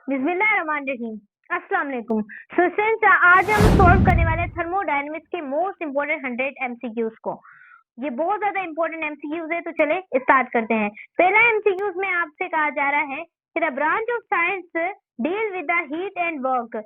बिस्मिल्लाहिर्रहमानिर्रहीम। अस्सलाम वालेकुम। सो फ्रेंड्स, आज हम सॉल्व करने वाले हैं थर्मोडायनेमिक्स के मोस्ट इंपोर्टेंट 100 एमसीक्यूज को। ये बहुत ज्यादा इंपॉर्टेंट एमसीक्यूज है, तो चले स्टार्ट करते हैं। पहला एमसीक्यूज में आपसे कहा जा रहा है कि the branch of science deal with the heat and work,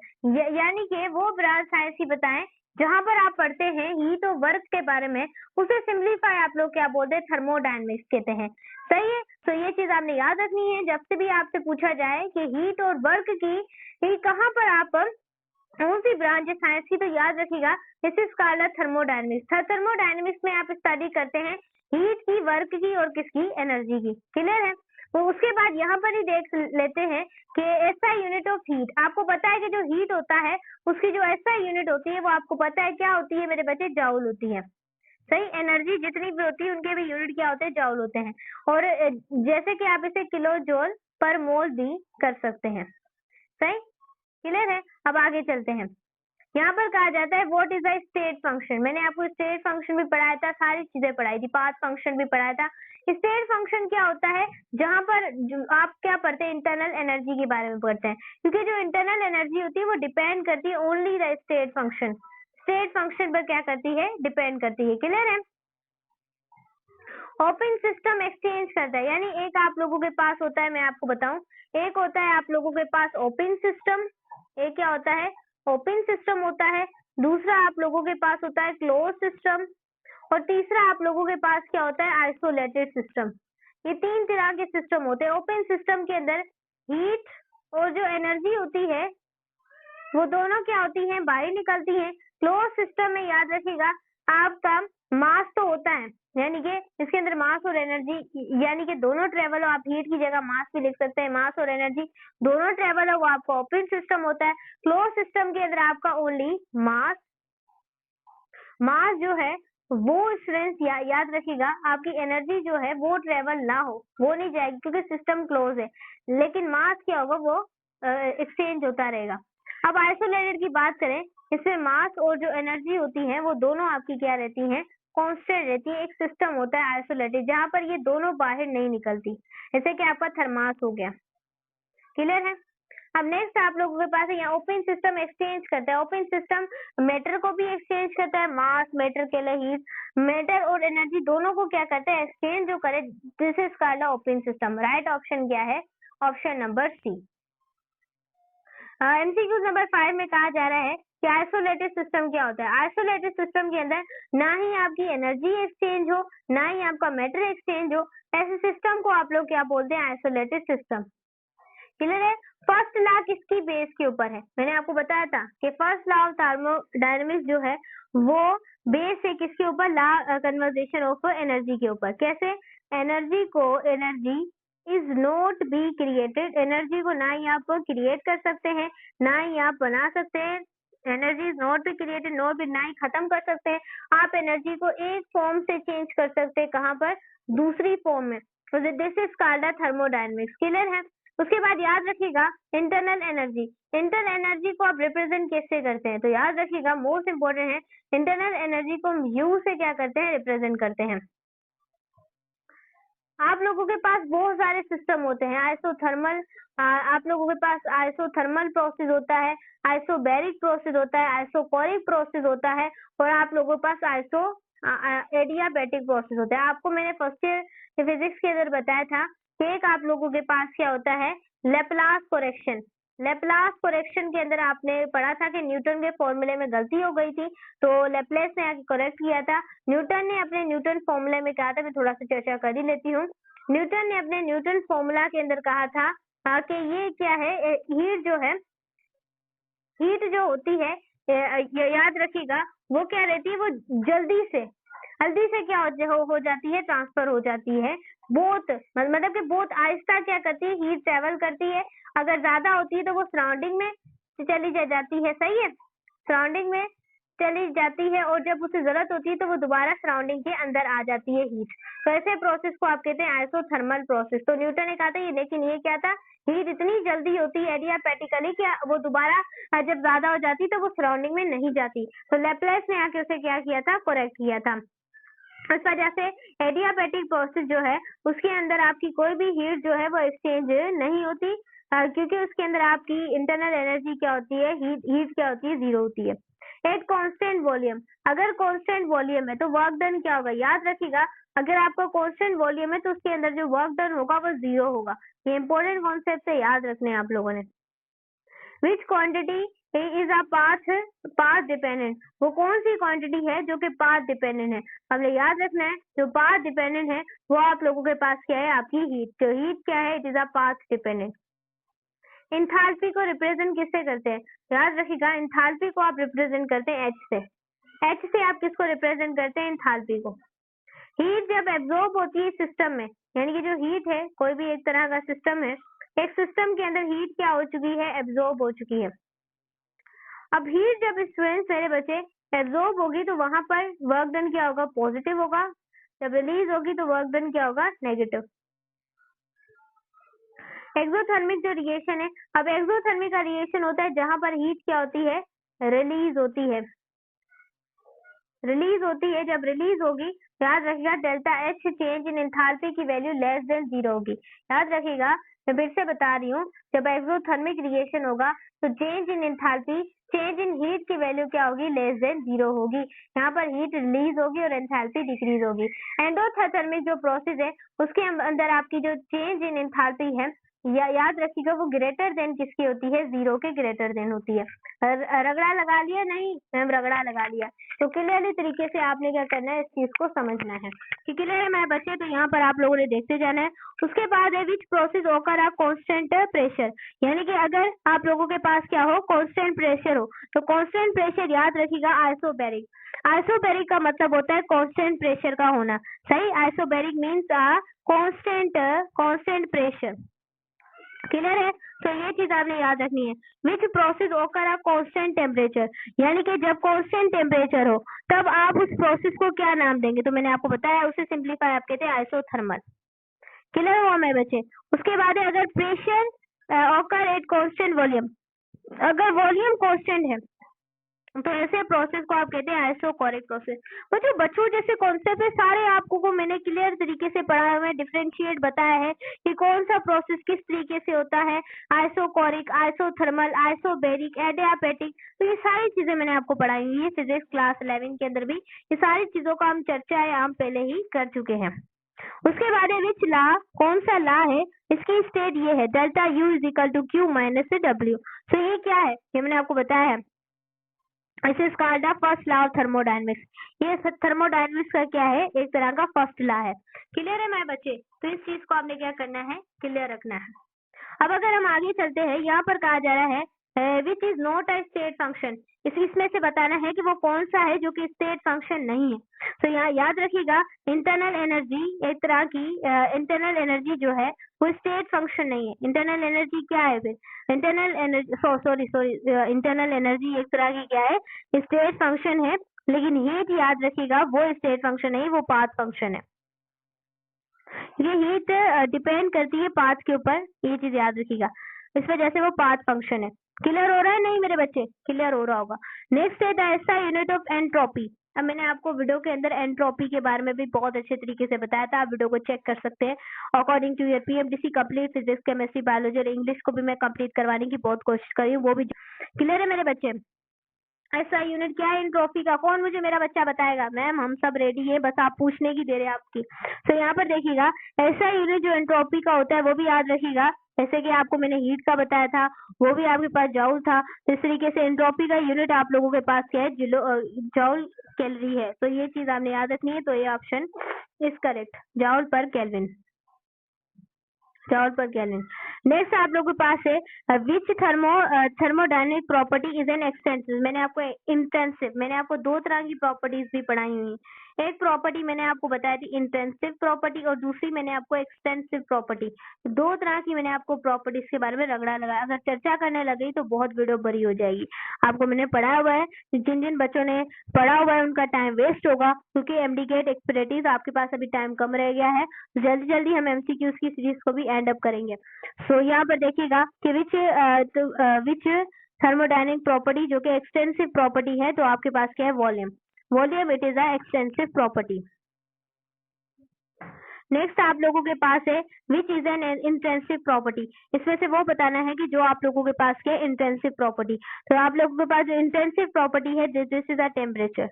यानी कि वो ब्रांच साइंस ही बताएं जहां पर आप पढ़ते हैं हीट और वर्क के बारे में, उसे सिंपलीफाई आप लोग क्या बोलते हैं, थर्मोडायनेमिक्स कहते हैं। सही है। तो ये चीज आपने याद रखनी है जब से भी आपसे पूछा जाए कि हीट और वर्क की कहाँ पर आप कौन सी ब्रांच है साइंस की, तो याद रखिएगा this is called thermodynamics. Thermodynamics में आप स्टडी करते हैं हीट की, वर्क की और किसकी, एनर्जी की। क्लियर है। तो उसके बाद यहाँ पर ही देख लेते हैं कि एसआई यूनिट ऑफ हीट। आपको पता है कि जो हीट होता है उसकी जो एसआई यूनिट होती है वो आपको पता है क्या होती है मेरे बच्चे, जाउल होती है। सही। एनर्जी जितनी भी होती है उनके भी यूनिट क्या होते हैं, जाउल होते हैं। और जैसे कि आप इसे किलो जूल पर मोल भी कर सकते हैं। सही। क्लियर है। अब आगे चलते हैं। यहाँ पर कहा जाता है what is the state function. मैंने आपको स्टेट फंक्शन भी पढ़ाया था, सारी चीजें पढ़ाई थी, पाथ फंक्शन भी पढ़ाया था। स्टेट फंक्शन क्या होता है, जहां पर आप क्या पढ़ते हैं, इंटरनल एनर्जी के बारे में पढ़ते हैं, क्योंकि जो इंटरनल एनर्जी होती है वो डिपेंड करती है only the state function. State function पर क्या करती है, डिपेंड करती है। क्लियर है। ओपन सिस्टम एक्सचेंज करता है, यानी एक आप लोगों के पास होता है, मैं आपको बताऊं, एक होता है आप लोगों के पास ओपन सिस्टम, एक क्या होता है, ओपन सिस्टम होता है। दूसरा आप लोगों के पास होता है क्लोज सिस्टम, और तीसरा आप लोगों के पास क्या होता है, आइसोलेटेड सिस्टम। ये तीन तरह के सिस्टम होते हैं। ओपन सिस्टम के अंदर हीट और जो एनर्जी होती है वो दोनों क्या होती हैं, बाहर निकलती हैं। क्लोज सिस्टम में याद रखिएगा आपका मास तो होता है, यानी कि इसके अंदर मास और एनर्जी, यानी कि दोनों ट्रेवल हो। आप हीट की जगह मास भी लिख सकते हैं, मास और एनर्जी दोनों ट्रेवल हो, वो आपका ओपन सिस्टम होता है। क्लोज सिस्टम के अंदर आपका ओनली मास, मास जो है वो स्टूडेंट्स याद रखिएगा आपकी एनर्जी जो है वो ट्रेवल ना हो, वो नहीं जाएगी क्योंकि सिस्टम क्लोज है, लेकिन मास क्या होगा, वो एक्सचेंज होता रहेगा। अब आइसोलेटेड की बात करें, इसमें मास और जो एनर्जी होती है वो दोनों आपकी क्या रहती हैं, कांस्टेंट रहती है। एक सिस्टम होता है आइसोलेटेड जहां पर ये दोनों बाहर नहीं निकलती, जैसे कि आपका थर्मास हो गया। क्लियर है। अब नेक्स्ट आप लोगों के पास है यहाँ ओपन सिस्टम एक्सचेंज करता है। ओपन सिस्टम मैटर को भी एक्सचेंज करता है, मास मैटर के लिए हीट, मैटर और एनर्जी दोनों को क्या करता है, एक्सचेंज जो करे, this is called open system. Right option क्या है, option number C. MCQ number 5 में कहा जा रहा है कि आइसोलेटेड सिस्टम क्या होता है। आइसोलेटेड सिस्टम के अंदर ना ही आपकी एनर्जी एक्सचेंज हो, ना ही आपका मैटर एक्सचेंज हो, ऐसे सिस्टम को आप लोग क्या बोलते हैं, आइसोलेटेड सिस्टम। क्लियर है। फर्स्ट लॉ किसकी बेस के ऊपर है, मैंने आपको बताया था कि फर्स्ट लॉ ऑफ थर्मोडायनेमिक्स जो है वो बेस है किसके ऊपर, लॉ कन्वर्जेशन ऑफ एनर्जी के ऊपर। कैसे, एनर्जी को, energy is not be created, energy को ना ही आप क्रिएट कर सकते हैं ना ही आप बना सकते हैं। Energy is not be created, not be, ना ही खत्म कर सकते हैं। आप एनर्जी को एक फॉर्म से चेंज कर सकते हैं, कहाँ पर, दूसरी फॉर्म में। तो this is called thermodynamics. Clear है। उसके बाद याद रखिएगा इंटरनल एनर्जी, इंटरनल एनर्जी को आप रिप्रेजेंट कैसे करते हैं, तो याद रखिएगा मोस्ट इंपोर्टेंट है, इंटरनल एनर्जी को हम यू से क्या करते हैं, रिप्रेजेंट करते हैं। आप लोगों के पास बहुत सारे सिस्टम होते हैं, आइसोथर्मल, आप लोगों के पास आइसोथर्मल प्रोसेस होता है, आइसोबैरिक प्रोसेस होता है, आइसोकोरिक प्रोसेस होता है, और आप लोगों के पास आइसो एडियाबैटिक प्रोसेस होता है। आपको मैंने फर्स्ट ईयर फिजिक्स के अंदर बताया था कि एक आप लोगों के पास क्या होता है, लेप्लास करेक्शन। लेप्लास करेक्शन के अंदर आपने पढ़ा था कि न्यूटन के फॉर्मूले में गलती हो गई थी, तो लेप्लेस ने आके करेक्ट किया था। न्यूटन ने अपने न्यूटन फॉर्मूले में कहा था, मैं थोड़ा सा चर्चा कर ही लेती हूँ। न्यूटन ने अपने न्यूटन फॉर्मूला के अंदर कहा था कि ये क्या है, हीट जो है, हीट जो होती है, याद रखिएगा वो क्या रहती है, वो जल्दी से क्या हो जाती है, ट्रांसफर हो जाती है। बहुत मतलब कि बहुत आहिस्ता क्या करती है, हीट ट्रेवल करती है। अगर ज्यादा होती है तो वो सराउंडिंग में चली जाती है। सही है, सराउंडिंग में चली जाती है, और जब उसे जरूरत होती है तो वो दोबारा सराउंडिंग के अंदर आ जाती है हीट। तो ऐसे प्रोसेस को आप कहते हैं आइसोथर्मल प्रोसेस। तो न्यूटन ने कहा था ये, लेकिन ये क्या था, हीट इतनी जल्दी होती है एडियाबैटिकली कि वो दोबारा जब ज्यादा हो जाती तो वो सराउंडिंग में नहीं जाती। तो लेप्लेस ने आके उसे क्या किया था, करेक्ट किया था। इस वजह से एडियाबैटिक प्रोसेस जो है उसके अंदर आपकी कोई भी हीट जो है वो एक्सचेंज नहीं होती, क्योंकि उसके अंदर आपकी इंटरनल एनर्जी क्या होती है, हीट क्या होती है, जीरो होती है। एट कांस्टेंट वॉल्यूम, अगर कांस्टेंट वॉल्यूम है तो वर्क डन क्या होगा, याद रखिएगा अगर आपका कांस्टेंट वॉल्यूम है तो उसके अंदर जो वर्क डन होगा वो जीरो होगा। ये इंपॉर्टेंट कॉन्सेप्ट है, याद रखने हैं आप लोगों ने। विच quantity is a path dependent, वो कौन सी क्वांटिटी है जो कि पाथ डिपेंडेंट है, हमें याद रखना है। जो पाथ डिपेंडेंट है वो आप लोगों के पास क्या है, आपकी हीट। तो हीट क्या है, it is a path dependent. Enthalpy को रिप्रेजेंट किससे करते हैं, याद रखिएगा इंथाल्पी को आप रिप्रेजेंट करते हैं एच से। एच से आप किसको रिप्रेजेंट करते हैं, इंथाल्पी को। हीट जब एब्जॉर्ब होती है सिस्टम में, यानी कि जो हीट है कोई भी एक तरह का सिस्टम है, एक सिस्टम के अंदर हीट क्या हो चुकी है, एब्जॉर्ब हो चुकी है। अब हीट जब स्टूडेंट्स मेरे बच्चे एब्जॉर्ब होगी तो वहां पर वर्क डन क्या होगा, पॉजिटिव होगा। जब रिलीज होगी तो वर्क डन क्या होगा, नेगेटिव। एक्सोथर्मिक जो रिएक्शन है, अब एक्सोथर्मिक का रिएक्शन होता है जहां पर हीट क्या होती है, रिलीज होती है। रिलीज होती है, जब रिलीज होगी याद रखिएगा delta H change in enthalpy की वैल्यू लेस देन जीरो होगी। याद रखिएगा मैं फिर से बता रही हूँ, जब एक्सोथर्मिक रिएक्शन होगा तो change in enthalpy, change in heat की वैल्यू क्या होगी, लेस देन जीरो होगी। यहाँ पर हीट रिलीज होगी और एंथैल्पी डिक्रीज होगी। एंडोथर्मिक जो प्रोसेस है उसके अंदर आपकी जो चेंज इन एंथैल्पी है याद रखिएगा वो ग्रेटर देन किसकी होती है, जीरो के ग्रेटर देन होती है। रगड़ा लगा लिया, नहीं मैम रगड़ा लगा लिया। तो क्लियरली तरीके से आपने क्या करना है, इस चीज को समझना है कि क्लियर है मेरे बच्चे। तो यहाँ पर आप लोगों ने देखते जाना है। उसके बाद है विच प्रोसेस ओकर आप कांस्टेंट प्रेशर, यानी कि अगर आप लोगों के पास क्या हो, कांस्टेंट प्रेशर हो, तो कांस्टेंट प्रेशर याद रखिएगा आइसोबैरिक। आइसोबैरिक का मतलब होता है कांस्टेंट प्रेशर का होना, सही। Isobaric means constant pressure, clear है। तो ये चीज आपने याद रखनी है। विच प्रोसेस ओकर अ कांस्टेंट टेम्परेचर, यानी कि जब कांस्टेंट टेम्परेचर हो तब आप उस प्रोसेस को क्या नाम देंगे, तो मैंने आपको बताया उसे सिंप्लीफाई आप कहते हैं आइसोथर्मल। क्लियर हुआ मेरे बच्चे। उसके बाद है अगर प्रेशर ओकर एट कांस्टेंट वॉल्यूम, अगर वॉल्यूम कांस्टेंट है तो ऐसे प्रोसेस को आप कहते हैं आइसोकोरिक प्रोसेस। बच्चों जैसे कॉन्सेप्ट है सारे आपको को मैंने क्लियर तरीके से पढ़ाया हुआ है, डिफरेंशिएट बताया है कि कौन सा प्रोसेस किस तरीके से होता है, आइसोकोरिक, आइसोथर्मल, आइसोबैरिक, एडियाबैटिक। तो ये सारी चीजें मैंने आपको पढ़ाई हुई है फिजिक्स क्लास 11 के अंदर भी। ये सारी चीजों का हम चर्चा है हम पहले ही कर चुके हैं। उसके बाद है विच लॉ, कौन सा लॉ है, इसकी स्टेट ये है delta U is equal to Q minus W. तो ये क्या है, ये मैंने आपको बताया है, this is called the first law of thermodynamics. ये थर्मोडायनेमिक्स का क्या है, एक तरह का फर्स्ट लॉ है। क्लियर है मेरे बच्चे। तो इस चीज को आपने क्या करना है, क्लियर रखना है। अब अगर हम आगे चलते हैं, यहाँ पर कहा जा रहा है which is not a state function, इसमें से बताना है कि वो कौन सा है जो कि स्टेट फंक्शन नहीं है। तो यहाँ याद रखिएगा इंटरनल एनर्जी एक तरह की इंटरनल एनर्जी जो है वो स्टेट फंक्शन नहीं है। इंटरनल एनर्जी क्या है फिर, internal energy sorry internal energy एक तरह की क्या है, स्टेट फंक्शन है। लेकिन हीट याद रखिएगा वो स्टेट फंक्शन नहीं, वो पाथ फंक्शन है। ये हीट डिपेंड करती है पाथ के ऊपर, ये चीज याद रखिएगा, इस वजह से वो पाथ फंक्शन है। क्लियर हो रहा है नहीं मेरे बच्चे, क्लियर हो रहा होगा। नेक्स्ट है the SI unit of entropy. अब मैंने आपको वीडियो के अंदर एंट्रोपी के बारे में भी बहुत अच्छे तरीके से बताया था, आप वीडियो को चेक कर सकते हैं। According to your PMDC complete physics chemistry biology और इंग्लिश को भी मैं कंप्लीट करवाने की बहुत कोशिश करी हूँ, वो भी क्लियर है मेरे बच्चे। ऐसा यूनिट क्या है एंट्रोपी का, कौन मुझे मेरा बच्चा बताएगा। मैम हम सब रेडी है, बस आप पूछने की देर है आपकी। तो यहाँ पर देखिएगा ऐसा यूनिट जो एंट्रोपी का होता है वो भी याद रखिएगा, जैसे कि आपको मैंने हीट का बताया था वो भी आपके पास जॉउल था। तो इस तरीके से एंट्रोपी का यूनिट आप लोगों के पास क्या है, जॉउल कैलोरी है। तो ये चीज आपने याद रखनी है। तो ये ऑप्शन इज करेक्ट, जॉउल पर केल्विन, जॉउल पर केल्विन। नेक्स्ट आप लोगों के पास है which thermodynamic property is an extensive. मैंने आपको इंटेंसिव, मैंने आपको दो तरह की प्रॉपर्टीज भी पढ़ाई हुई। एक प्रॉपर्टी मैंने आपको बताई थी इंटेंसिव प्रॉपर्टी और दूसरी मैंने आपको एक्सटेंसिव प्रॉपर्टी। दो तरह की मैंने आपको प्रॉपर्टीज के बारे में रगड़ा लगाया। अगर चर्चा करने लगी तो बहुत वीडियो बड़ी हो जाएगी। आपको मैंने पढ़ाया हुआ है, जिन जिन बच्चों ने पढ़ा हुआ है उनका टाइम वेस्ट होगा, क्योंकि एमडी गेट एक्सपर्टीज आपके पास अभी टाइम कम रह गया है। जल्दी जल्दी हम एमसीक्यूज की सीरीज को भी एंड अप करेंगे। सो यहाँ पर देखिएगा कि विच थर्मोडायनेमिक प्रॉपर्टी जो कि एक्सटेंसिव प्रॉपर्टी है, तो आपके पास क्या है volume. Volume it is a extensive property. Next आप लोगों के पास है which is an intrinsic property. इसमें से वो बताना है कि जो आप लोगों के पास क्या है इंट्रिंसिक प्रॉपर्टी। तो आप लोगों के पास जो इंट्रिंसिक प्रॉपर्टी है this is a temperature.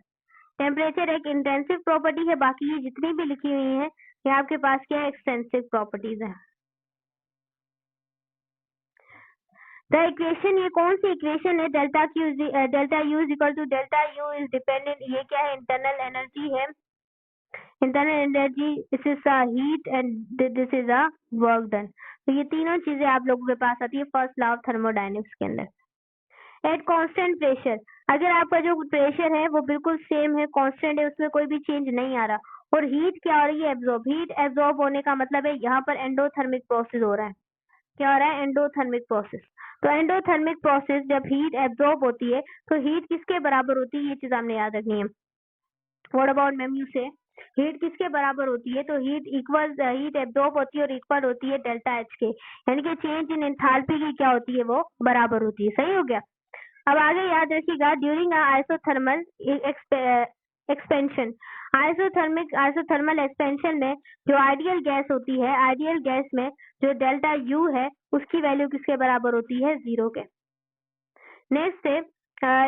Temperature एक इंटेंसिव प्रॉपर्टी है, बाकी ये जितनी भी लिखी हुई है ये आपके पास क्या है एक्सटेंसिव प्रॉपर्टीज है। द इक्वेशन, ये कौन सी इक्वेशन है, delta U is equal to delta U is dependent, ये क्या है इंटरनल एनर्जी है। Internal energy this is a heat and this is a work done. तो ये तीनों चीजें आप लोगों के पास आती है फर्स्ट लॉ ऑफ थर्मोडायनेमिक्स के अंदर। एट कांस्टेंट प्रेशर, अगर आपका जो प्रेशर है वो बिल्कुल सेम है, कांस्टेंट है, उसमें कोई भी चेंज नहीं आ रहा, और हीट क्या हो रही है एब्जॉर्ब। हीट एब्जॉर्ब होने का मतलब है यहाँ पर एंडोथर्मिक प्रोसेस हो रहा है। क्या हो रहा है एंडोथर्मिक प्रोसेस। तो एंडोथर्मिक प्रोसेस जब हीट एब्जॉर्ब होती है तो हीट किसके बराबर होती है, ये चीज हमने याद रखनी है। व्हाट अबाउट मैम यू से हीट किसके बराबर होती है, तो हीट एब्जॉर्ब होती है और इक्वल होती है डेल्टा एच के, यानी कि चेंज इन एंथैल्पी की क्या होती है वो बराबर होती है। सही हो गया। अब आगे याद रखिएगा during isothermal expansion, isothermal expansion में जो आइडियल गैस होती है, आइडियल गैस में जो डेल्टा यू है उसकी वैल्यू किसके बराबर होती है, 0 के। नेक्स्ट है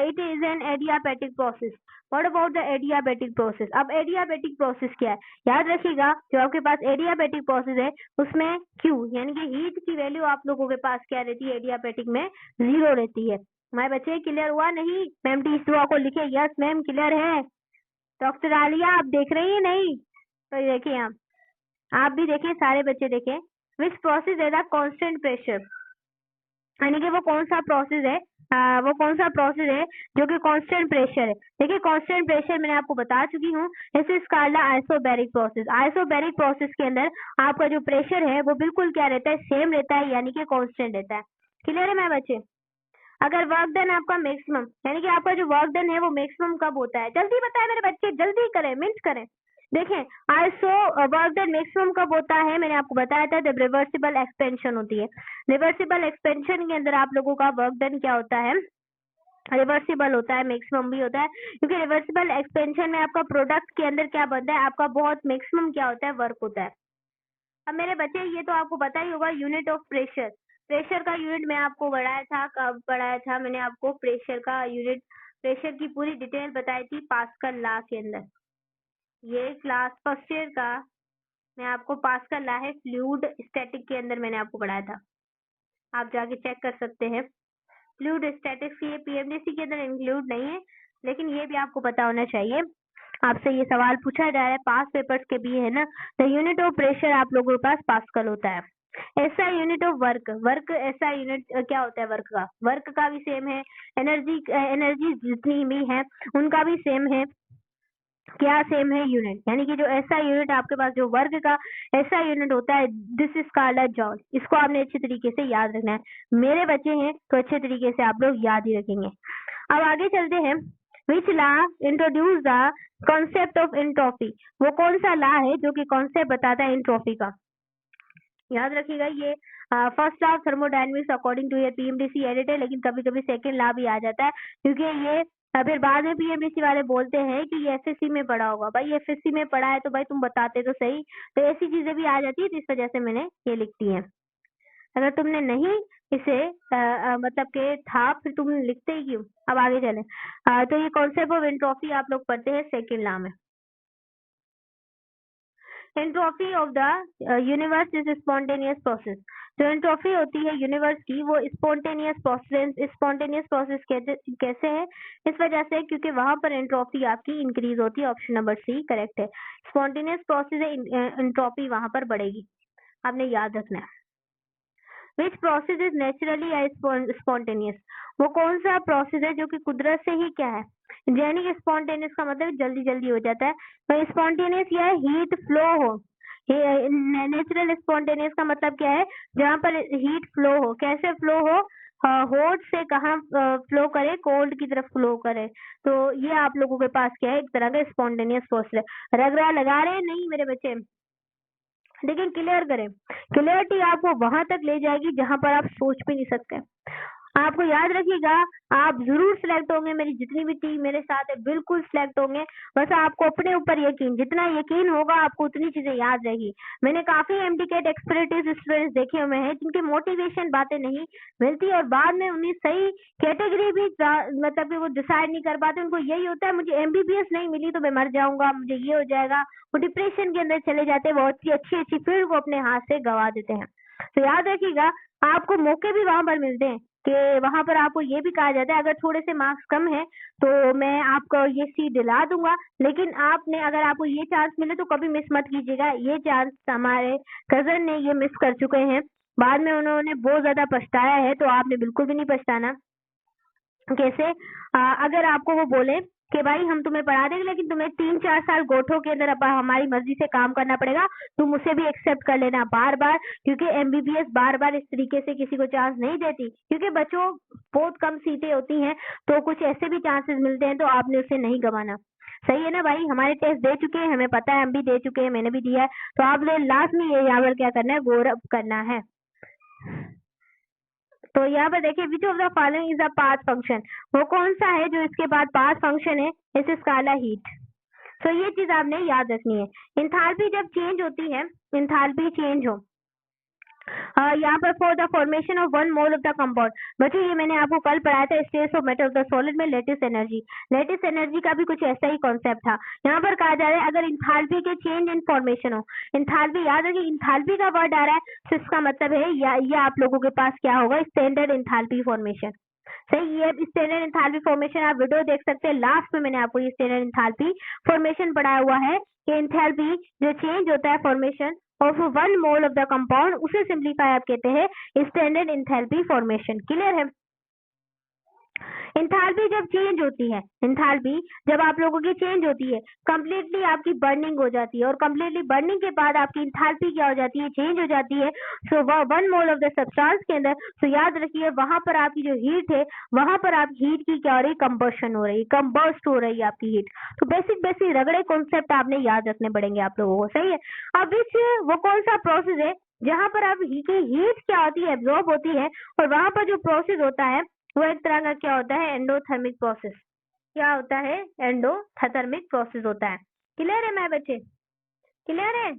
it is an adiabatic process. What about the adiabatic process. अब एडियाबैटिक प्रोसेस क्या है, याद रखिएगा जो आपके पास एडियाबैटिक प्रोसेस है उसमें Q यानी कि हीट की वैल्यू आप लोगों के पास क्या रहती है, एडियाबैटिक में 0 रहती है। हमारे बच्चे क्लियर हुआ नहीं, मैम टी दुआ को लिखे यस मैम क्लियर है। डॉक्टर आलिया आप देख रही है नहीं, तो देखिए आप भी देखिए, सारे बच्चे देखें। विच प्रोसेस है द कांस्टेंट प्रेशर, यानी कि वो कौन सा प्रोसेस है, वो कौन सा प्रोसेस है जो कि कांस्टेंट प्रेशर है। देखिए कांस्टेंट प्रेशर मैंने आपको बता चुकी हूँ, this is called isobaric process. Isobaric process के अंदर आपका जो प्रेशर है वो बिल्कुल क्या रहता है, सेम रहता है, यानी कि कांस्टेंट रहता है। क्लियर है मेरे बच्चे। अगर वर्क डन आपका मैक्सिमम, यानी कि आपका जो वर्क डन है वो मैक्सिमम कब होता है, जल्दी बताएं मेरे बच्चे, जल्दी करें, मिनट करें। देखें आइसो वर्क डन मैक्सिमम कब होता है, मैंने आपको बताया था जब रिवर्सिबल एक्सपेंशन होती है। रिवर्सिबल एक्सपेंशन के अंदर आप लोगों का वर्क डन क्या होता है, रिवर्सिबल होता है, मैक्सिमम भी होता है, क्योंकि रिवर्सिबल एक्सपेंशन में आपका प्रोडक्ट के अंदर क्या बनता है, आपका बहुत मैक्सिमम क्या होता है, वर्क होता है। अब मेरे बच्चे ये तो आपको पता ही होगा यूनिट ऑफ प्रेशर, प्रेशर का यूनिट मैं आपको पढ़ाया था, कब पढ़ाया था मैंने आपको प्रेशर का यूनिट, प्रेशर की पूरी डिटेल बताई थी पास्कल लॉ के अंदर। ये क्लास फर्स्ट ईयर का मैं आपको पास्कल लॉ है फ्लूइड स्टैटिक के अंदर मैंने आपको पढ़ाया था, आप जाके चेक कर सकते हैं। फ्लूइड स्टैटिक्स ये पीएमडीसी के अंदर इंक्लूड नहीं है, लेकिन ये भी आपको पता होना चाहिए। आपसे ये सवाल पूछा जा रहा है, पास पेपर्स के भी है ना। द यूनिट ऑफ प्रेशर आप लोगों के पास पास्कल होता है। ऐसा यूनिट ऑफ वर्क, वर्क ऐसा यूनिट क्या होता है, वर्क का भी सेम है। एनर्जी जितनी भी है उनका भी सेम है, क्या सेम है, यूनिट। यानी कि जो ऐसा यूनिट आपके पास जो वर्ग का ऐसा यूनिट होता है, दिस इज कॉल्ड अ जॉल। इसको आपने अच्छे तरीके से याद रखना है, मेरे बच्चे हैं तो अच्छे तरीके से आप लोग याद ही रखेंगे। अब आगे चलते हैं। Which law introduce the concept of entropy, वो कौन सा लॉ है जो कि कॉन्सेप्ट बताता है एंट्रोपी का। याद रखिएगा ये first law of thermodynamics according to ये पीएमडीसी एडिट है, लेकिन कभी कभी सेकंड लॉ भी आ जाता है, क्योंकि ये फिर बाद में पीएमडीसी वाले बोलते हैं कि ये एफएससी में पढ़ा होगा। भाई एफएससी में पढ़ा है तो भाई तुम बताते तो सही, तो ऐसी चीजें भी आ जाती है, तो इस वजह से मैंने ये लिख दी है। अगर तुमने नहीं इसे मतलब के था फिर तुम लिखते ही क्यों। अब आगे चले, तो ये कॉन्सेप्ट ऑफ एंट्रोपी आप लोग पढ़ते हैं सेकेंड लॉ में। Entropy of the universe is spontaneous process. जो एंट्रोपी होती है यूनिवर्स की वो स्पॉन्टेनियस प्रोसेस कैसे है, इस वजह से क्योंकि वहां पर एंट्रोपी आपकी इंक्रीज होती है। ऑप्शन नंबर सी करेक्ट है, स्पॉन्टेनियस प्रोसेस है, एंट्रोपी वहां पर बढ़ेगी, आपने याद रखना है। Which process is naturally spontaneous, वो कौन सा प्रोसेस है जो कि कुदरत से ही क्या है, यानी कि स्पॉन्टेनियस का मतलब जल्दी जल्दी हो जाता है। तो स्पॉन्टेनियस या हीट फ्लो हो, नेचुरल स्पॉन्टेनियस का मतलब क्या है, जहाँ पर हीट फ्लो हो, कैसे फ्लो हो, हॉट से कहाँ फ्लो करे, कोल्ड की तरफ फ्लो करे। तो ये आप लोगों के पास क्या है, एक तरह का स्पॉन्टेनियस प्रोसेस है। रगड़ा लगा रहे नहीं मेरे बच्चे, लेकिन क्लियर करें, क्लियरिटी आपको वहां तक ले जाएगी जहां पर आप सोच भी नहीं सकते। आपको याद रखिएगा, आप जरूर सिलेक्ट होंगे, मेरी जितनी भी टीम मेरे साथ है बिल्कुल सिलेक्ट होंगे। बस आपको अपने ऊपर यकीन, जितना यकीन होगा आपको उतनी चीजें याद रहेगी। मैंने काफी एमडीकेट एक्सपर्टीज स्टूडेंट्स देखे हुए हैं जिनके मोटिवेशन बातें नहीं मिलती और बाद में उन्हें सही कैटेगरी भी मतलब कि वो डिसाइड नहीं कर पाते। उनको यही होता है मुझे एमबीबीएस नहीं मिली तो मैं मर जाऊंगा, मुझे ये हो जाएगा, वो डिप्रेशन के अंदर चले जाते हैं, बहुत ही अच्छी अच्छी फील्ड को अपने हाथ से गवा देते हैं। तो याद रखिएगा, आपको मौके भी वहां पर मिलते हैं कि वहां पर आपको ये भी कहा जाता है अगर थोड़े से मार्क्स कम है तो मैं आपको ये सीट दिला दूंगा, लेकिन आपने अगर आपको ये चांस मिले तो कभी मिस मत कीजिएगा। ये चांस हमारे कजन ने ये मिस कर चुके हैं, बाद में उन्होंने बहुत ज्यादा पछताया है, तो आपने बिल्कुल भी नहीं पछताना। कैसे? अगर आपको वो बोले कि भाई हम तुम्हें पढ़ा देंगे लेकिन तुम्हें 3-4 साल गोठों के अंदर अब हमारी मर्जी से काम करना पड़ेगा, तुम उसे भी एक्सेप्ट कर लेना बार बार, क्योंकि एमबीबीएस बार बार इस तरीके से किसी को चांस नहीं देती, क्योंकि बच्चों बहुत कम सीटें होती हैं, तो कुछ ऐसे भी चांसेस मिलते हैं, तो आपने उसे नहीं गंवाना। सही है ना भाई? हमारे टेस्ट दे चुके हैं, हमें पता है, हम भी दे चुके हैं, मैंने भी दिया है, तो आपने लास्ट में ये यहाँ पर क्या करना है, गौर करना है। तो यहाँ पर देखिए, which of the following is a path function, वो कौन सा है जो इसके बाद पाथ फंक्शन है? इस स्काला हीट। तो ये चीज आपने याद रखनी है। इंथाल्पी जब चेंज होती है, इंथाल्पी चेंज हो यहाँ पर for the formation of 1 mole of the compound, बच्चों ये मैंने आपको कल पढ़ाया था states of matter of the solid में लेटिस एनर्जी का भी कुछ ऐसा ही कॉन्सेप्ट था। यहाँ पर कहा जा रहा है अगर इंथाल्पी के चेंज इन फॉर्मेशन हो, इंथाल्पी याद रखिए, इंथाल्पी का वर्ड आ रहा है तो इसका मतलब है या आप लोगों के पास क्या होगा, स्टैंडर्ड इंथाल्पी फॉर्मेशन। सही, ये स्टैंडर्ड इंथाल्पी फॉर्मेशन आप वीडियो देख सकते हैं, लास्ट में मैंने आपको ये स्टैंडर्ड इंथाल्पी फॉर्मेशन पढ़ाया हुआ है कि इंथैल्पी जो चेंज होता है formation of 1 mole of the compound, उसे सिंप्लीफाई आप कहते हैं स्टैंडर्ड इंथैल्पी फॉर्मेशन। क्लियर है? इंथैल्पी जब चेंज होती है, इंथैल्पी जब आप लोगों की चेंज होती है, कंप्लीटली आपकी बर्निंग हो जाती है, और कंप्लीटली बर्निंग के बाद आपकी इंथैल्पी क्या हो जाती है, चेंज हो जाती है। सो 1 मोल ऑफ द सब्सटेंस के अंदर, तो याद रखिए वहां पर आपकी जो हीट है, वहां पर आप हीट की क्या हो रही है, कंबर्शन हो रही है, कंबर्स्ट हो रही है आपकी हीट। तो बेसिक बेसिक रगड़े कॉन्सेप्ट आपने याद रखने पड़ेंगे आप लोगों को। सही है? अब इस वो कौन सा प्रोसेस है जहां पर आप हीट क्या होती है, एब्जॉर्ब होती है, और वहां पर जो प्रोसेस होता है वो एक तरह का क्या होता है, एंडोथर्मिक प्रोसेस। क्या होता है? एंडोथर्मिक प्रोसेस होता है। क्लियर है मेरे बच्चे? क्लियर है?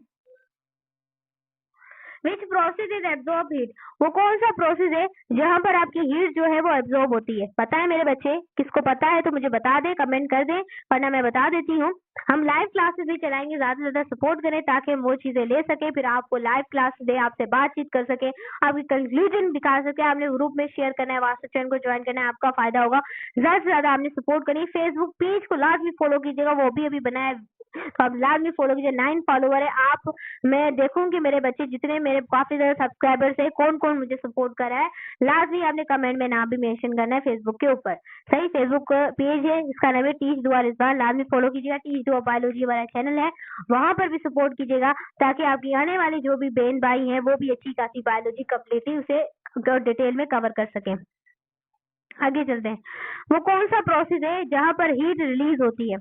Which process is absorb heat, वो कौन सा प्रोसेस है जहां पर आपकी हीट जो है वो एब्जॉर्ब होती है? पता है मेरे बच्चे? किसको पता है तो मुझे बता दे, कमेंट कर दे, वरना मैं बता देती हूँ। हम लाइव क्लासेस भी चलाएंगे, ज्यादा से ज्यादा सपोर्ट करें ताकि हम वो चीजें ले सके, फिर आपको लाइव क्लास दे, आपसे बातचीत कर सके, आपकी कंक्लूजन दिखा सके। आपने ग्रुप में शेयर करना है, व्हाट्सएप चैनल को ज्वाइन करना है, आपका फायदा होगा। ज्यादा से ज्यादा आपने सपोर्ट करिए। फेसबुक पेज को लाजमी फॉलो कीजिएगा, वो भी अभी बनाया है, तो आप लाजमी फॉलो कीजिए। 9 फॉलोवर है आप, मैं देखूंगी मेरे बच्चे जितने मेरे काफी ज्यादा सब्सक्राइबर्स है, कौन कौन मुझे सपोर्ट कर रहा है, लाजमी आपने कमेंट में नाम भी मेंशन करना है फेसबुक के ऊपर। सही, फेसबुक पेज है, इसका नाम है टीच दुआ रिजवान, लाजमी फॉलो कीजिएगा। टीच दुआ बायोलॉजी वाला चैनल है, वहां पर भी सपोर्ट कीजिएगा ताकि आपकी आने वाली जो भी बहन भाई है वो भी अच्छी खासी बायोलॉजी कम्प्लीटली उसे डिटेल में कवर कर सके। आगे चलते हैं। वो कौन सा प्रोसेस है जहां पर हीट रिलीज होती है?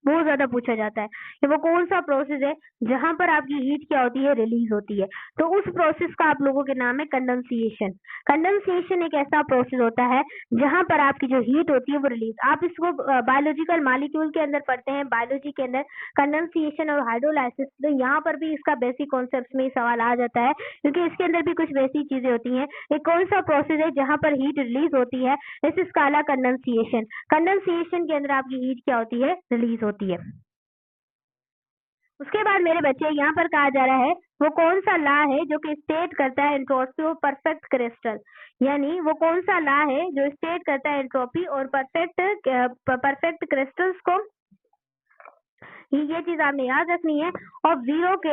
बहुत ज्यादा पूछा जाता है कि वो कौन सा प्रोसेस है जहां पर आपकी हीट क्या होती है, रिलीज होती है। तो उस प्रोसेस का आप लोगों के नाम है कंडेंसेशन। कंडेंसेशन एक ऐसा प्रोसेस होता है जहां पर आपकी जो हीट होती है वो रिलीज, आप इसको बायोलॉजिकल मॉलिक्यूल के अंदर पढ़ते हैं, बायोलॉजी के अंदर कंडेंसेशन और हाइड्रोलाइसिस। तो यहाँ पर भी इसका बेसिक कॉन्सेप्ट में सवाल आ जाता है, क्योंकि इसके अंदर भी कुछ वैसी चीजें होती हैं। एक कौन सा प्रोसेस है जहां पर हीट रिलीज होती है? इस स्काला कंडेंसेशन। कंडेंसेशन के अंदर आपकी हीट क्या होती है, रिलीज होती है। उसके बाद मेरे बच्चे यहाँ पर कहा जा रहा है वो कौन सा लॉ है जो कि स्टेट करता है एंट्रोपी ऑफ परफेक्ट क्रिस्टल, यानी वो कौन सा लॉ है जो स्टेट करता है एंट्रोपी और परफेक्ट क्रिस्टल्स को। ये चीज आपने याद रखनी है। और जीरो के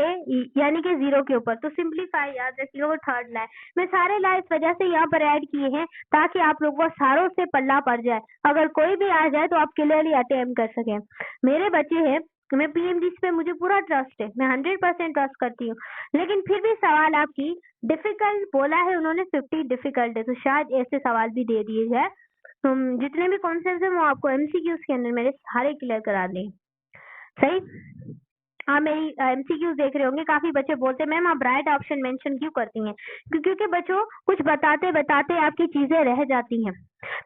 यानी कि जीरो के ऊपर, तो सिंपलीफाई याद रखिएगा, वो थर्ड ला है। मैं सारे ला इस वजह से यहाँ पर ऐड किए हैं ताकि आप लोगों को सारों से पल्ला पड़ जाए, अगर कोई भी आ जाए तो आप क्लियरली अटेम्प्ट कर सकें। मेरे बच्चे हैं, मैं पीएमडी पे मुझे पूरा ट्रस्ट है, मैं 100% ट्रस्ट करती हूँ, लेकिन फिर भी सवाल आपकी डिफिकल्ट बोला है उन्होंने, 50 डिफिकल्ट है, तो शायद ऐसे सवाल भी दे दिए जाए। तो जितने भी कॉन्सेप्ट है वो आपको एमसीक्यूज के अंदर मेरे सारे क्लियर करा दें। सही, आप मेरी एमसीक्यूज देख रहे होंगे, काफी बच्चे बोलते हैं मैम आप ब्राइट ऑप्शन मेंशन क्यों करती हैं? क्योंकि बच्चों कुछ बताते बताते आपकी चीजें रह जाती हैं,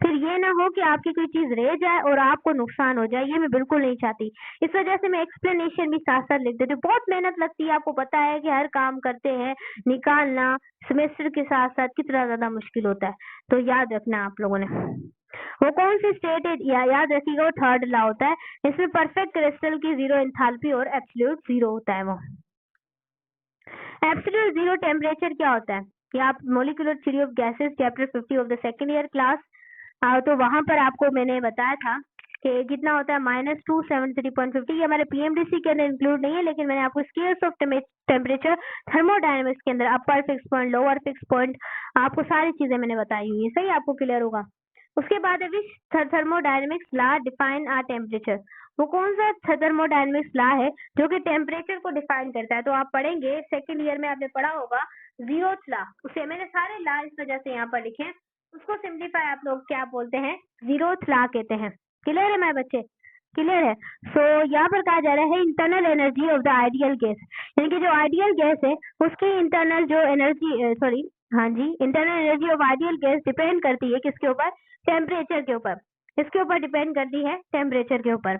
फिर ये ना हो कि आपकी कोई चीज रह जाए और आपको नुकसान हो जाए, ये मैं बिल्कुल नहीं चाहती। इस वजह से मैं एक्सप्लेनेशन भी साथ साथ लिख देती हूँ। बहुत मेहनत लगती है, आपको पता है कि हर काम करते हैं निकालना सेमेस्टर के साथ साथ कितना ज्यादा मुश्किल होता है, तो याद रखना आप लोगों ने। वो कौन सी स्टेट है याद रखिएगा, वो थर्ड लॉ होता है। इसमें परफेक्ट क्रिस्टल की जीरो एंथैल्पी और एब्सोल्यूट जीरो होता है। वो एब्सोल्यूट जीरो टेम्परेचर क्या होता है, ये आप molecular theory of gases chapter 50 of the second year class, तो वहां पर आपको मैंने बताया था कि कितना होता है -273.50। ये हमारे पीएमडीसी के अंदर इंक्लूड नहीं है, लेकिन मैंने आपको स्केल्स ऑफ टेम्परेचर थर्मोडायनेमिक्स के अंदर upper fix point lower fix point आपको सारी चीजें मैंने बताई हुई है। सही, आपको क्लियर होगा। उसके बाद है विच थर्मोडायनेमिक्स ला डिफाइन आ टेम्परेचर। वो कौन सा थर्मोडायनेमिक्स ला है जो कि टेम्परेचर को डिफाइन करता है? तो आप पढ़ेंगे सेकंड ईयर में, आपने पढ़ा होगा जीरोथ ला। उसे मैंने सारे ला इस वजह से यहाँ पर लिखे हैं, उसको सिंप्लीफाई आप लोग क्या बोलते हैं, जीरोथ ला कहते हैं। क्लियर है मेरे बच्चे? क्लियर है। सो यहाँ पर कहा जा रहा है internal energy of the ideal gas, यानी कि जो आइडियल गैस है उसकी इंटरनल जो एनर्जी, सॉरी हाँ जी, internal energy of ideal gas depend करती है किसके ऊपर? टेम्परेचर के ऊपर। इसके ऊपर डिपेंड करती है टेम्परेचर के ऊपर।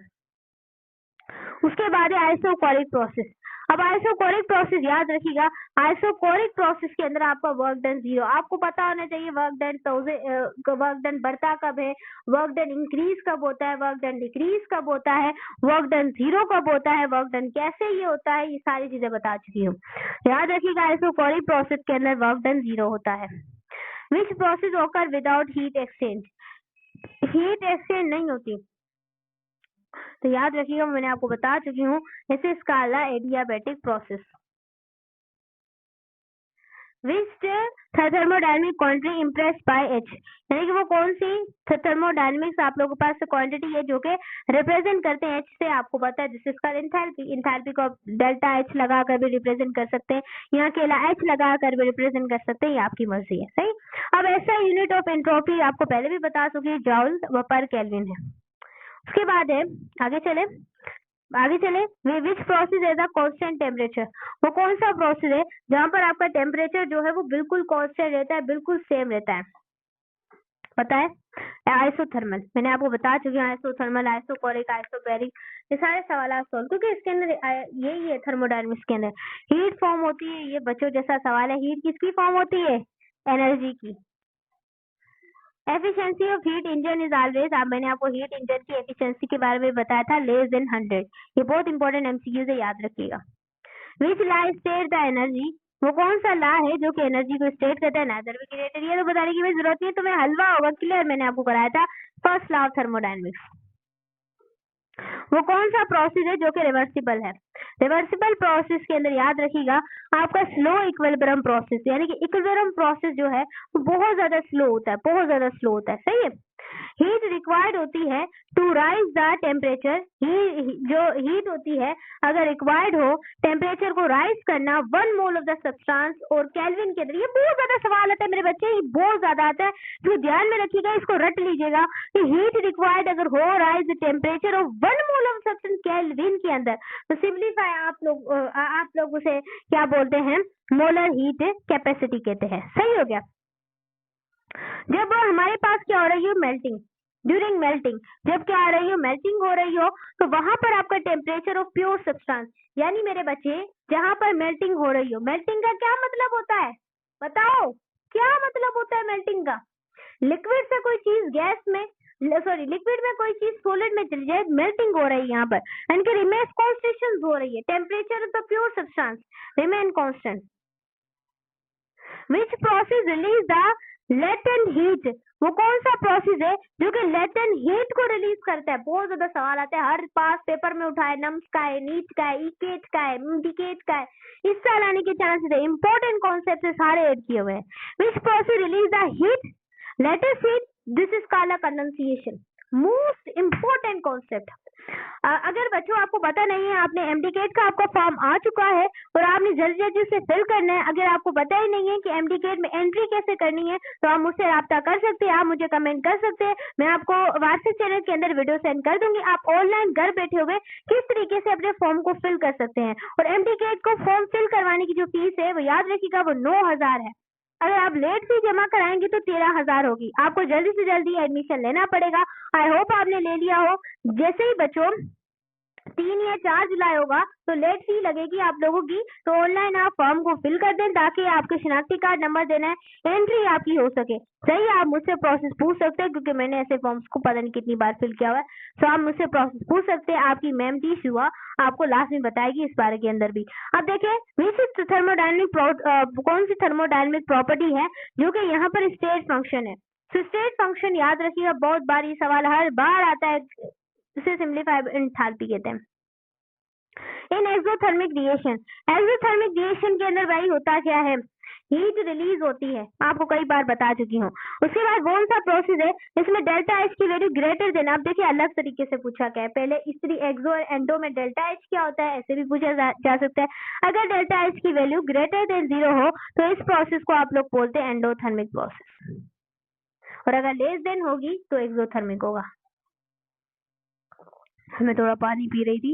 उसके बाद है आइसोकोरिक प्रोसेस। अब आइसोकोरिक प्रोसेस याद रखिएगा, आइसोकोरिक प्रोसेस के अंदर आपका वर्क डन जीरो। आपको पता होना चाहिए वर्क डन बढ़ता कब है, वर्क डन इंक्रीज कब होता है, वर्क डन डिक्रीज कब होता है, वर्क डन जीरो कब होता है, वर्क डन कैसे ये होता है, ये सारी चीजें बता चुकी हूँ। याद रखिएगा आइसोकोरिक प्रोसेस के अंदर वर्क डन जीरो होता है। विच प्रोसेस ओकर without heat exchange? Heat exchange नहीं होती, तो याद रखिएगा मैंने आपको बता चुकी हूँ। इसे स्काला adiabatic process. Which thermodynamic quantity impressed by H, यानी कि वो कौन सी थर्मोडायनेमिक्स आप लोगों के पास क्वांटिटी है जो कि रिप्रेजेंट करते हैं एच से? आपको पता है दिस इज का एंथैल्पी। एंथैल्पी को आप डेल्टा एच लगा कर भी रिप्रेजेंट कर सकते हैं, यहाँ अकेला एच लगा कर भी रिप्रेजेंट कर सकते हैं, ये आपकी मर्जी है। सही। अब ऐसा यूनिट ऑफ एंट्रोपी आपको पहले भी बता चुकी है, जॉउल पर केल्विन है। उसके बाद है, आगे चले विच प्रोसेस है द कांस्टेंट टेम्परेचर। वो कौन सा प्रोसेस है जहां पर आपका टेम्परेचर जो है वो बिल्कुल कांस्टेंट रहता है, बिल्कुल सेम रहता है? पता है? आइसोथर्मल। मैंने आपको बता चुकी हूँ आइसोथर्मल, आइसोकोरिक, आइसोबैरिक, ये सारे सवाल आप सोल्व, क्योंकि इसके अंदर यही है थर्मोडायनेमिक्स के अंदर हीट फॉर्म होती है। ये बच्चों जैसा सवाल है, हीट किसकी फॉर्म होती है? एनर्जी की। Efficiency of heat engine is always, मैंने आपको हीट इंजन की एफिशिएंसी के बारे में बताया था, लेस देन 100। ये बहुत इंपॉर्टेंट एमसीक्यू है, याद रखिएगा। विच ला स्टेट द एनर्जी, वो कौन सा ला है जो कि एनर्जी को स्टेट करता है? Nether be created. ये तो बताने की जरूरत नहीं है, तुम्हें हलवा होगा। क्लियर, मैंने आपको कराया था फर्स्ट लॉ ऑफ थर्मोडायनेमिक्स। वो कौन सा प्रोसेस है जो कि रिवर्सिबल है? रिवर्सिबल प्रोसेस के अंदर याद रखिएगा आपका स्लो इक्विलिब्रियम प्रोसेस, यानी कि इक्विलिब्रियम प्रोसेस जो है वो बहुत ज्यादा स्लो होता है, बहुत ज्यादा स्लो होता है। सही है। हीट रिक्वायर्ड होती है टू राइज द टेम्परेचर, जो हीट होती है अगर रिक्वायर्ड हो टेम्परेचर को राइज करना 1 मोल ऑफ द सब्सटेंस और केल्विन के अंदर। ये बहुत ज्यादा सवाल आता है मेरे बच्चे, ये बहुत ज्यादा आता है, तो ध्यान में रखिएगा, इसको रट लीजिएगा कि हीट रिक्वायर्ड अगर हो rise the temperature of 1 mole of substance kelvin के अंदर, तो सिंप्लीफाई आप लोग उसे क्या बोलते हैं? मोलर हीट कैपेसिटी कहते हैं। सही हो गया। जब हमारे पास क्या हो रही है? मेल्टिंग। ड्यूरिंग मेल्टिंग, जब क्या आ रही हो? मेल्टिंग हो रही हो, तो वहां पर आपका टेम्परेचर ऑफ प्योर सब्सटेंस, यानी मेरे बच्चे जहां पर मेल्टिंग हो रही हो, मेल्टिंग का क्या मतलब होता है? बताओ क्या मतलब होता है मेल्टिंग का? लिक्विड से कोई चीज गैस में, सॉरी लिक्विड में कोई चीज सॉलिड में चली जाए, मेल्टिंग हो रही है यहाँ पर, यानी कि रिमेन्स कॉन्स्टेंट हो रही है, temperature of the pure substance remain constant. Which process release the latent heat, वो कौन सा प्रोसेस है जो कि लेटेंट हीट को रिलीज करता है? बहुत ज्यादा सवाल आते हैं, हर पास पेपर में उठाए, नम्स का है, नीट का है, इकेट का है, इंडिकेट का है, इस साल आने के चांसेस है। इंपॉर्टेंट कॉन्सेप्ट है, सारे ऐड किए हुए हैं। Which process release the heat, latest heat, this is called condensation. Most important concept. अगर बच्चों आपको पता नहीं है, आपने एमडीकेट का आपका फॉर्म आ चुका है और आपने जल्दी जल्दी से फिल करना है, अगर आपको पता ही नहीं है कि एमडीकेट में एंट्री कैसे करनी है, तो आप मुझसे रब्ता कर सकते हैं, आप मुझे कमेंट कर सकते हैं, मैं आपको व्हाट्सएप चैनल के अंदर वीडियो सेंड कर दूंगी। आप ऑनलाइन घर बैठे हुए किस तरीके से अपने फॉर्म को फिल कर सकते हैं। और एमडीकेट को फॉर्म फिल करवाने की जो फीस है वो याद रखिएगा, वो 9,000 है। अगर आप लेट फी जमा कराएंगे तो 13,000 होगी। आपको जल्दी से जल्दी एडमिशन लेना पड़ेगा। आई होप आपने ले लिया हो। जैसे ही बच्चों 3 या 4 जुलाई होगा तो लेट फी लगेगी आप लोगों की, तो ऑनलाइन आप फॉर्म को फिल कर दें ताकि आपके शनाख्ती कार्ड नंबर देना है, एंट्री आपकी हो सके। सही, आप मुझसे प्रोसेस पूछ सकते हैं क्योंकि मैंने ऐसे फॉर्म्स को पता नहीं कितनी बार फिल किया हुआ है, तो आप मुझसे प्रोसेस पूछ सकते हैं। आपकी मैम टी शिवा आपको लास्ट में बताएगी इस बारे के अंदर भी। अब देखें विशिष्ट थर्मोडायनेमिक कौन सी थर्मोडायनेमिक प्रॉपर्टी है जो कि यहाँ पर स्टेट फंक्शन है। तो स्टेट फंक्शन याद रखिएगा, बहुत बार ये सवाल हर बार आता है, इसे सिंपलीफाइड एंथैल्पी कहते हैं। इन एक्सोथर्मिक रिएक्शन, एक्सोथर्मिक रिएक्शन के अंदर भाई होता क्या है, हीट रिलीज होती है, आपको कई बार बता चुकी हूँ। उसके बाद कौन सा प्रोसेस है इसमें डेल्टा एच की वैल्यू ग्रेटर देन, आप देखिए अलग तरीके से पूछा गया है। पहले स्त्री एक्सो और एंडो में डेल्टा एच क्या होता है ऐसे भी पूछा जा सकता है। अगर डेल्टा एच की वैल्यू ग्रेटर देन 0 हो तो इस प्रोसेस को आप लोग बोलते हैं एंडोथर्मिक प्रोसेस, और अगर लेस देन होगी तो एक्सोथर्मिक होगा। मैं थोड़ा पानी पी रही थी।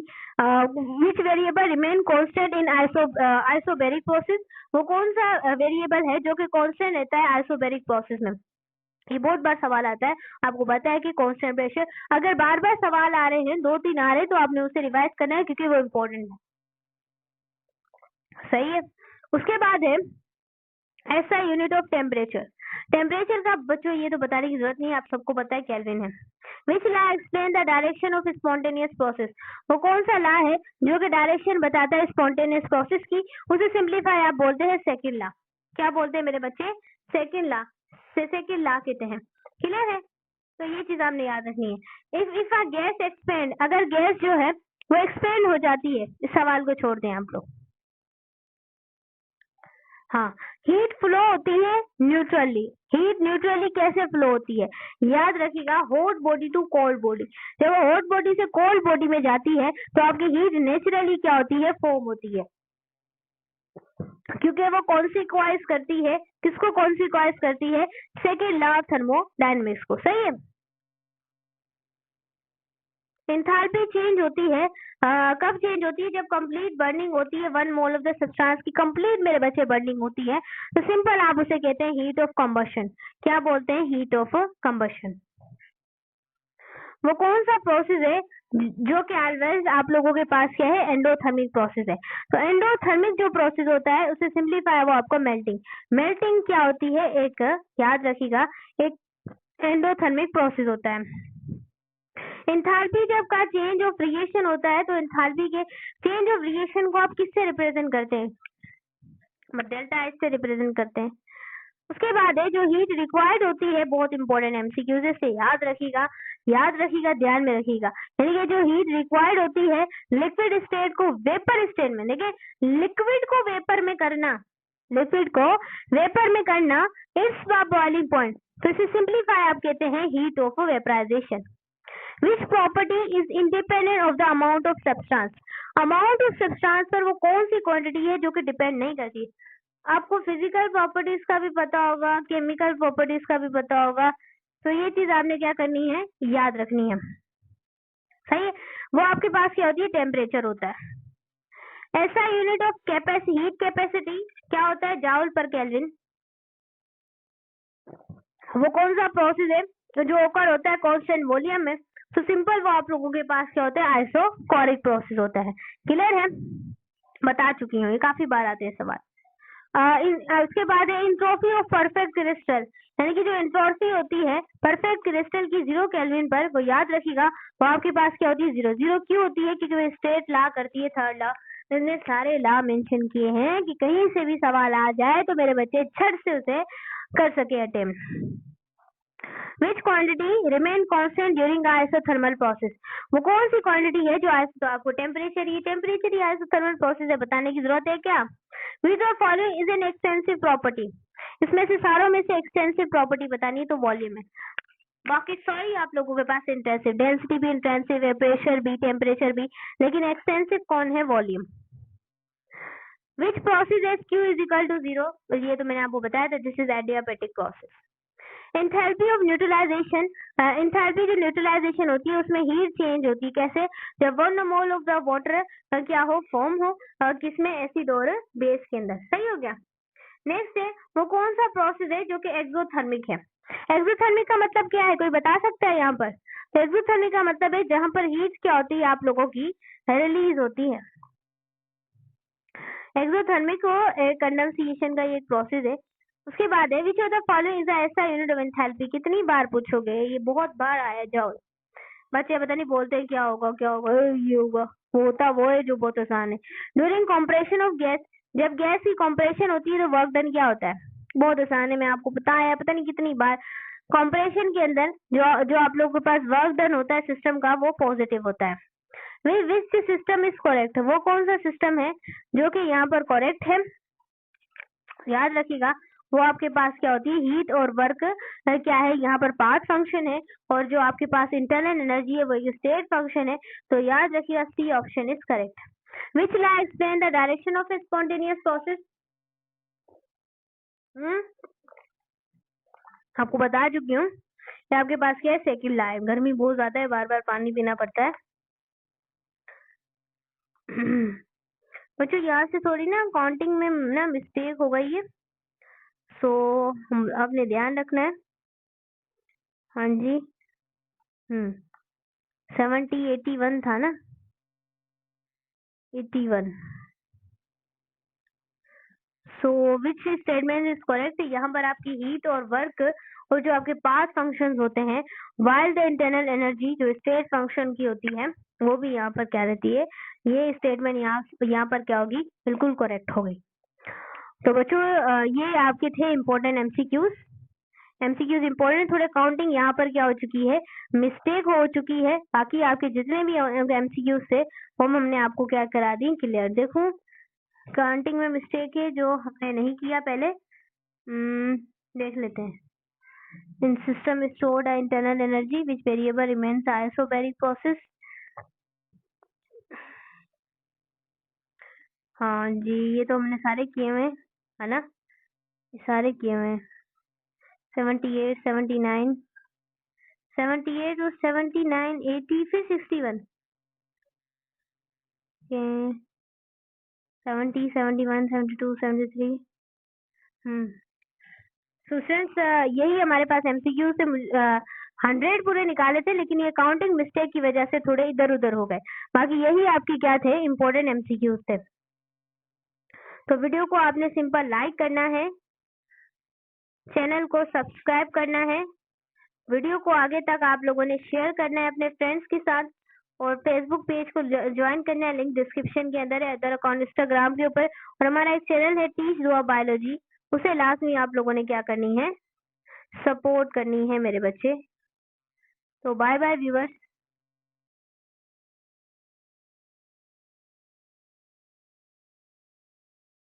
Which variable remain constant in isobaric process, वो कौन सा वेरिएबल है जो कि कांस्टेंट रहता है आइसोबैरिक प्रोसेस में। ये बहुत बार सवाल आता है, आपको पता है कि कांस्टेंट प्रेशर, अगर बार बार सवाल आ रहे हैं, 2-3 आ रहे हैं, तो आपने उसे रिवाइज करना है क्योंकि वो इम्पोर्टेंट है। सही है। उसके बाद है ऐसा यूनिट ऑफ टेम्परेचर। टेम्परेचर का बच्चों ये तो बताने की जरूरत नहीं है, आप सबको पता है केल्विन है। विच law explain the direction of spontaneous process, वो कौन सा लॉ है जो कि डायरेक्शन बताता है स्पॉन्टेनियस प्रोसेस की, उसे सिंप्लीफाई आप बोलते हैं सेकंड लॉ। क्या बोलते हैं मेरे बच्चे, सेकंड लॉ, सेकंड लॉ कहते हैं। क्लियर है, तो ये चीज आपने याद रखनी है। इफ अ गैस एक्सपेंड, अगर गैस जो है वो एक्सपेंड हो जाती है, इस सवाल को छोड़ दें आप लोग। हाँ, हीट फ्लो होती है न्यूट्रली। हीट न्यूट्रली कैसे फ्लो होती है, याद रखिएगा, hot body to cold body. जब वो हॉट बॉडी से कोल्ड बॉडी में जाती है तो आपकी हीट नेचुरली क्या होती है, फॉर्म होती है, क्योंकि वो कॉन्सिक्वाइज करती है, किसको कॉन्सिक्वाइज करती है, सेकेंड लॉ ऑफ थर्मोडायनेमिक्स को। सही है। एंथैल्पी चेंज होती है कब चेंज होती है, जब कंप्लीट बर्निंग होती है 1 मोल ऑफ द सब्सटेंस की, कंप्लीट मेरे बच्चे बर्निंग होती है, तो सिंपल आप उसे कहते हैं हीट ऑफ कंबशन। क्या बोलते हैं, हीट ऑफ कंबशन। वो कौन सा प्रोसेस है जो कि ऑलवेज आप लोगों के पास क्या है, एंडोथर्मिक प्रोसेस है। तो एंडोथर्मिक जो प्रोसेस होता है उसे सिंप्लीफाई वो आपको मेल्टिंग। मेल्टिंग क्या होती है, एक याद रखिएगा, एक एंडोथर्मिक प्रोसेस होता है। एंथैल्पी जब का चेंज ऑफ रिएक्शन होता है तो एंथैल्पी के चेंज ऑफ रिएक्शन को आप किससे रिप्रेजेंट करते हैं, डेल्टा एच से रिप्रेजेंट करते हैं। उसके बाद है जो हीट रिक्वायर्ड होती है, बहुत इंपॉर्टेंट एमसीक्यू से याद रखिएगा, याद रखिएगा, ध्यान में रखिएगा। यानी कि जो हीट रिक्वायर्ड होती है लिक्विड स्टेट को वेपर स्टेट में, देखिए लिक्विड को वेपर में करना, लिक्विड को वेपर में करना इस बॉइलिंग पॉइंट, तो इसे सिंप्लीफाई आप कहते हैं heat of vaporisation. Which property is independent of the amount of substance? Amount of substance पर वो कौन सी क्वांटिटी है जो कि डिपेंड नहीं करती। आपको फिजिकल प्रॉपर्टीज का भी पता होगा, केमिकल प्रॉपर्टीज का भी पता होगा, तो ये चीज आपने क्या करनी है, याद रखनी है। सही है। वो आपके पास क्या होती है, टेम्परेचर होता है। ऐसा unit of capacity, heat capacity क्या होता है, जाउल पर केल्विन। वो कौन सा प्रोसेस है तो जो ओकर होता है कांस्टेंट वॉल्यूम में, तो सिंपल वो आप लोगों के पास क्या होता है, आइसोकोरिक प्रोसेस होता है। क्लियर है, बता चुकी हूँ, ये काफी बार आते हैं सवाल। उसके बाद है एंट्रोपी ऑफ परफेक्ट क्रिस्टल, यानी कि जो एंट्रोपी होती है परफेक्ट क्रिस्टल की 0 केल्विन पर, वो याद रखिएगा, वो आपके पास क्या होती है, 0। 0 क्यों होती है, क्योंकि वो स्टेट लॉ करती है, थर्ड लॉ। मैंने सारे लॉ मेंशन किए हैं कि कहीं से भी सवाल आ जाए तो मेरे बच्चे झट से उसे कर सके attempt. Which quantity remain constant during the isothermal process? वो कौन सी क्वांटिटी है जो तो आपको टेम्परेचर ही आइसोथर्मल प्रोसेस है, बताने की जरूरत है क्या। Which of following is an extensive property? इसमें से सारों में से एक्सटेंसिव प्रॉपर्टी बतानी है, तो वॉल्यूम है। बाकी सॉरी आप लोगों के पास इंटेंसिव, डेंसिटी भी इंटेंसिव है, प्रेशर भी, टेम्परेचर भी, लेकिन एक्सटेंसिव कौन है? Volume. Which process as Q is equal to 0? ये तो मैंने आपको बताया था, this is adiabatic process. Enthalpy of neutralisation, enthalpy जो न्यूट्रलाइजेशन होती है उसमें हीट चेंज होती है। कैसे? जब 1 मोल ऑफ द वाटर क्या हो? फॉर्म हो किसमें? एसिड और बेस के अंदर। सही हो गया। नेक्स्ट है वो कौन सा प्रोसेस है जो कि एक्सोथर्मिक है? एक्सोथर्मिक का मतलब क्या है? कोई बता सकता है यहाँ पर? तो एक्सोथर्मिक का मतलब है जहां पर हीट क्या होती है आप लोगों की? रिलीज होती है। एक्सोथर्मिक को कंडेंसेशन का ये एक प्रोसेस है। उसके बाद है which of the following is ऐसा यूनिट ऑफ एंथैल्पी? कितनी बार पूछोगे? ये बहुत बार आया। जाओ बच्चे पता नहीं बोलते हैं क्या होगा क्या होगा, ये होगा वो होता वो है जो बहुत आसान है। ड्यूरिंग कंप्रेशन ऑफ गैस, जब गैस की कंप्रेशन होती है तो वर्क डन क्या होता है? बहुत आसान है, मैं आपको बताया पता नहीं कितनी बार। कंप्रेशन के अंदर जो जो आप लोगों के पास वर्क डन होता है सिस्टम का वो पॉजिटिव होता है। Which system is correct? वो कौन सा सिस्टम है जो कि यहाँ पर करेक्ट है? याद रखिएगा वो आपके पास क्या होती है? हीट और वर्क क्या है? यहाँ पर पाथ फंक्शन है, और जो आपके पास इंटरनल एनर्जी है वो स्टेट फंक्शन है। तो याद रखिएगा C option is correct. Which law explain the direction of a spontaneous process? आपको बता चुकी हूँ कि आपके पास क्या है? सेकंड लॉ है। गर्मी बहुत ज्यादा है, बार बार पानी पीना पड़ता है। बच्चों यहाँ से थोड़ी ना काउंटिंग में ना मिस्टेक हो गई है, सो हम आपने ध्यान रखना है। हाँ जी 81 था ना? 81। सो विच स्टेटमेंट इज करेक्ट? यहाँ पर आपकी हीट और वर्क और जो आपके पास फंक्शंस होते हैं वाइल द इंटरनल एनर्जी जो स्टेट फंक्शन की होती है वो भी यहाँ पर क्या रहती है? ये स्टेटमेंट यहाँ पर क्या होगी? बिल्कुल करेक्ट हो गई। तो बच्चों ये आपके थे इम्पोर्टेंट एमसीक्यूज इम्पोर्टेंट। थोड़े काउंटिंग यहाँ पर क्या हो चुकी है? मिस्टेक हो चुकी है। बाकी आपके जितने भी एमसीक्यूज थे वो हमने आपको क्या करा दी? क्लियर। देखो काउंटिंग में मिस्टेक है जो हमने नहीं किया पहले। देख लेते हैं। In system stored internal energy which variable remains isobaric process. हाँ जी ये तो हमने सारे किए हुए है ना? ये सारे किए हुए हैं। 78, 79, 78 और 79, 80 फिर 61, 70, 71, 72, 73। सो स्टूडेंट्स यही हमारे पास एमसीक्यू से 100 पूरे निकाले थे, लेकिन ये काउंटिंग मिस्टेक की वजह से थोड़े इधर उधर हो गए। बाकी यही आपकी क्या थे? इम्पोर्टेंट एमसीक्यूज थे। तो वीडियो को आपने सिंपल लाइक करना है, चैनल को सब्सक्राइब करना है, वीडियो को आगे तक आप लोगों ने शेयर करना है अपने फ्रेंड्स के साथ, और फेसबुक पेज को ज्वाइन करना है, लिंक डिस्क्रिप्शन के अंदर है, अदर अकाउंट इंस्टाग्राम के ऊपर, और हमारा एक चैनल है टीच दुआ बायोलॉजी, उसे लास्ट में आप लोगों ने क्या करनी है? सपोर्ट करनी है मेरे बच्चे। तो बाय बाय व्यूअर्स।